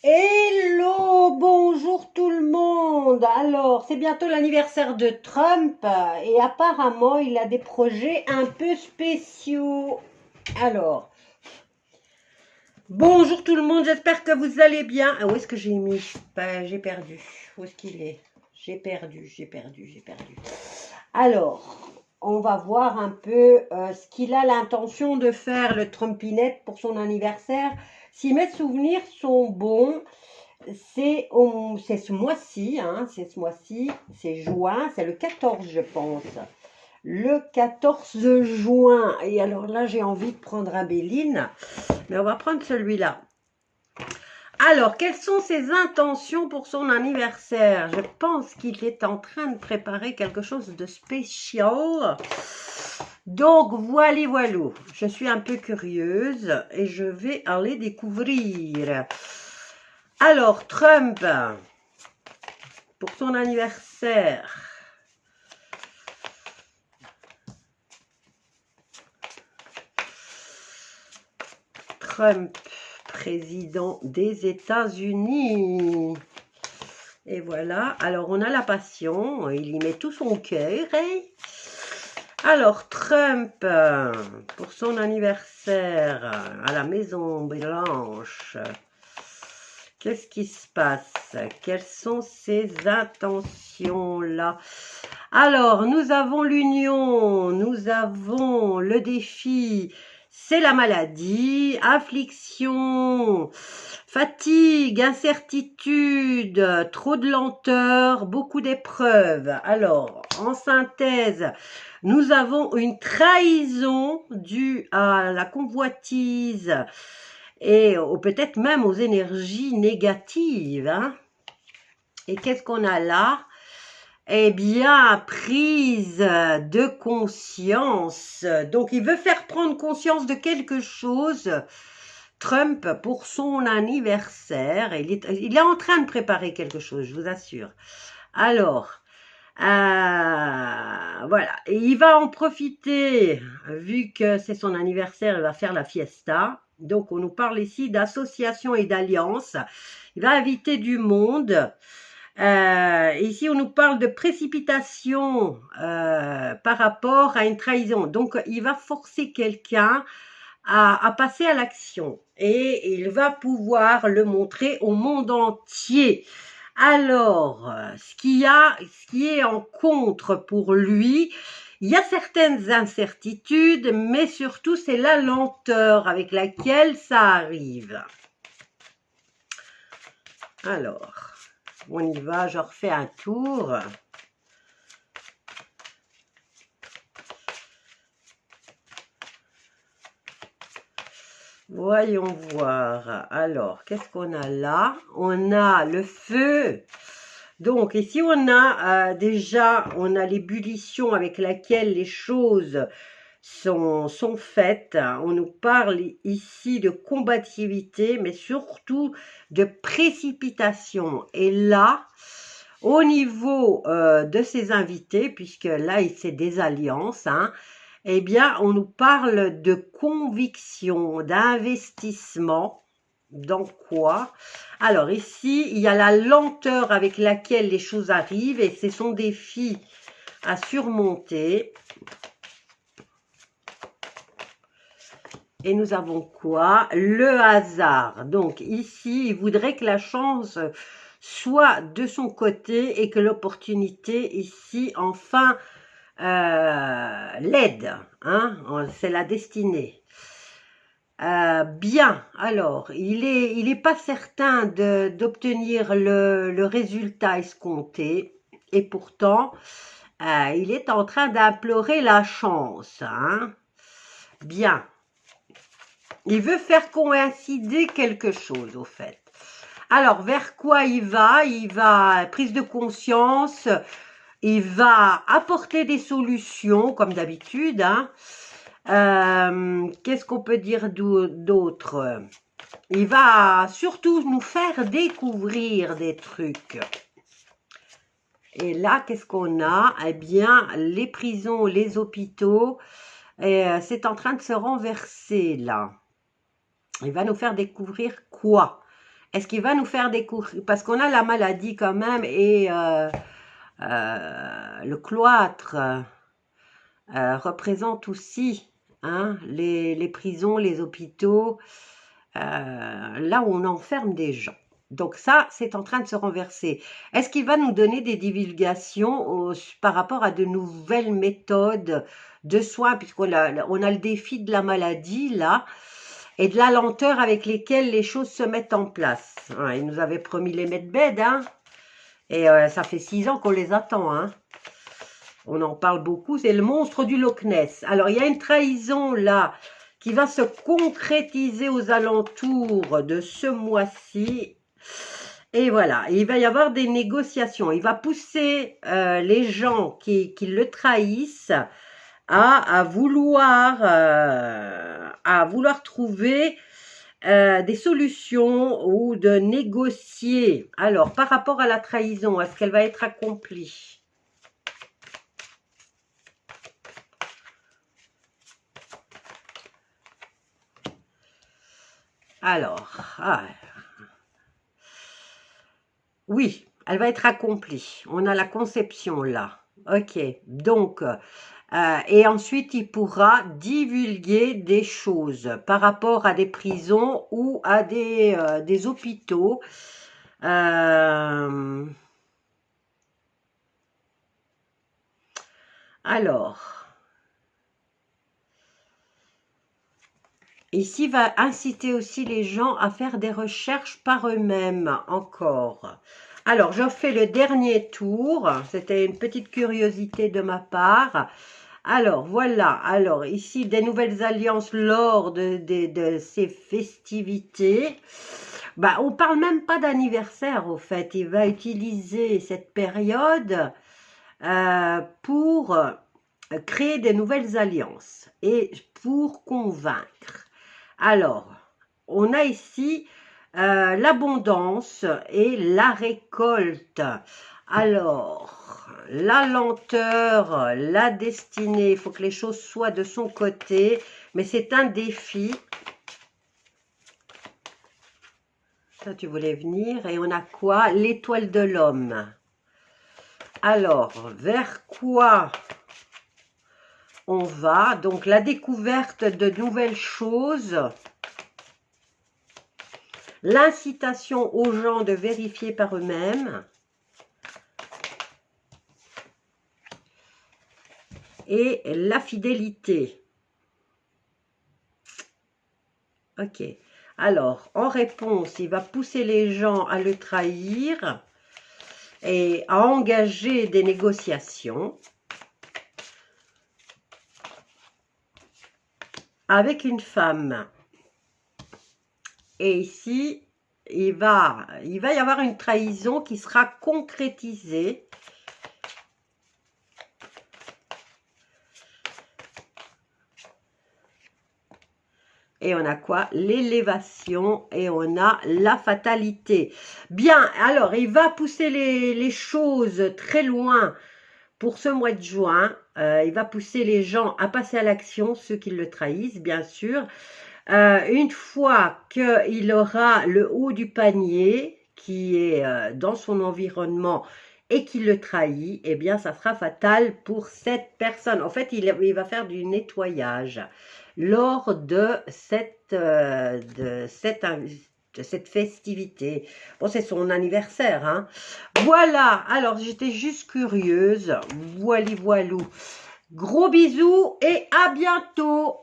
Hello, bonjour tout le monde. Alors, c'est bientôt l'anniversaire de Trump et apparemment, il a des projets un peu spéciaux. Alors, bonjour tout le monde, j'espère que vous allez bien. Ah, où est-ce que j'ai mis? J'ai perdu. Où est-ce qu'il est? J'ai perdu. Alors, on va voir un peu ce qu'il a l'intention de faire, le Trumpinette, pour son anniversaire. Si mes souvenirs sont bons, c'est ce mois-ci, c'est juin, c'est le 14, je pense. Le 14 juin. Et alors là, j'ai envie de prendre un Béline, mais on va prendre celui-là. Alors, quelles sont ses intentions pour son anniversaire? Je pense qu'il est en train de préparer quelque chose de spécial. Donc, voilou. Je suis un peu curieuse et je vais aller découvrir. Alors, Trump, pour son anniversaire. Trump, président des États-Unis. Et voilà, alors on a la passion, il y met tout son cœur. Hein. Alors, Trump, pour son anniversaire à la Maison Blanche, qu'est-ce qui se passe? Quelles sont ses intentions là? Alors, nous avons l'union, nous avons le défi, c'est la maladie, affliction, fatigue, incertitude, trop de lenteur, beaucoup d'épreuves. Alors, en synthèse, nous avons une trahison due à la convoitise et peut-être même aux énergies négatives. Hein. Et qu'est-ce qu'on a là? Eh bien, prise de conscience. Donc, il veut faire prendre conscience de quelque chose, Trump, pour son anniversaire. Il est en train de préparer quelque chose, je vous assure. Alors, voilà. Et il va en profiter, vu que c'est son anniversaire, il va faire la fiesta. Donc, on nous parle ici d'association et d'alliance. Il va inviter du monde. Ici, on nous parle de précipitation par rapport à une trahison. Donc, il va forcer quelqu'un à passer à l'action et il va pouvoir le montrer au monde entier. Alors, ce qui est en contre pour lui, il y a certaines incertitudes, mais surtout, c'est la lenteur avec laquelle ça arrive. Alors, on y va, je refais un tour. Voyons voir. Alors, qu'est-ce qu'on a là? On a le feu. Donc, ici, on a on a l'ébullition avec laquelle les choses sont faites. On nous parle ici de combativité, mais surtout de précipitation. Et là, au niveau de ces invités, puisque là, c'est des alliances, hein, eh bien, on nous parle de conviction, d'investissement. Dans quoi? Alors, ici, il y a la lenteur avec laquelle les choses arrivent et c'est son défi à surmonter. Et nous avons quoi? Le hasard. Donc, ici, il voudrait que la chance soit de son côté et que l'opportunité, ici, enfin, l'aide. Hein? C'est la destinée. Bien, alors, il est pas certain d'obtenir le résultat escompté et pourtant, il est en train d'implorer la chance. Hein? Bien. Il veut faire coïncider quelque chose, au fait. Alors, vers quoi il va? Il va, prise de conscience, il va apporter des solutions, comme d'habitude. Hein. Qu'est-ce qu'on peut dire d'autre? Il va surtout nous faire découvrir des trucs. Et là, qu'est-ce qu'on a? Eh bien, les prisons, les hôpitaux, c'est en train de se renverser, là. Il va nous faire découvrir quoi? Est-ce qu'il va nous faire des coups? Parce qu'on a la maladie quand même et le cloître représente aussi hein, les prisons, les hôpitaux, là où on enferme des gens. Donc ça, c'est en train de se renverser. Est-ce qu'il va nous donner des divulgations par rapport à de nouvelles méthodes de soins, puisqu'on a le défi de la maladie, là, et de la lenteur avec lesquelles les choses se mettent en place. Hein, il nous avait promis les medbeds, hein, et ça fait 6 ans qu'on les attend, hein. On en parle beaucoup, c'est le monstre du Loch Ness. Alors, il y a une trahison, là, qui va se concrétiser aux alentours de ce mois-ci. Et voilà, il va y avoir des négociations. Il va pousser les gens qui le trahissent à vouloir trouver des solutions ou de négocier. Alors, par rapport à la trahison, est-ce qu'elle va être accomplie? Alors, oui, elle va être accomplie. On a la conception là. Ok, donc, et ensuite, il pourra divulguer des choses par rapport à des prisons ou à des hôpitaux. Alors, ici, il va inciter aussi les gens à faire des recherches par eux-mêmes encore. Alors, j'en fais le dernier tour. C'était une petite curiosité de ma part. Alors, voilà. Alors, ici, des nouvelles alliances lors de ces festivités. Bah, on parle même pas d'anniversaire, au fait. Il va utiliser cette période pour créer des nouvelles alliances et pour convaincre. Alors, on a ici l'abondance et la récolte. Alors, la lenteur, la destinée, il faut que les choses soient de son côté, mais c'est un défi. Ça, tu voulais venir. Et on a quoi? L'étoile de l'homme. Alors, vers quoi on va? Donc, la découverte de nouvelles choses. L'incitation aux gens de vérifier par eux-mêmes. Et la fidélité. Ok. Alors, en réponse, il va pousser les gens à le trahir et à engager des négociations avec une femme. Et ici, il va y avoir une trahison qui sera concrétisée. Et on a quoi? L'élévation et on a la fatalité. Bien, alors il va pousser les choses très loin pour ce mois de juin. Il va pousser les gens à passer à l'action, ceux qui le trahissent, bien sûr. Une fois qu'il aura le haut du panier qui est dans son environnement et qu'il le trahit, eh bien, ça sera fatal pour cette personne. En fait, il va faire du nettoyage lors de cette festivité. Bon, c'est son anniversaire, hein. Voilà, alors j'étais juste curieuse. Voilou. Gros bisous et à bientôt.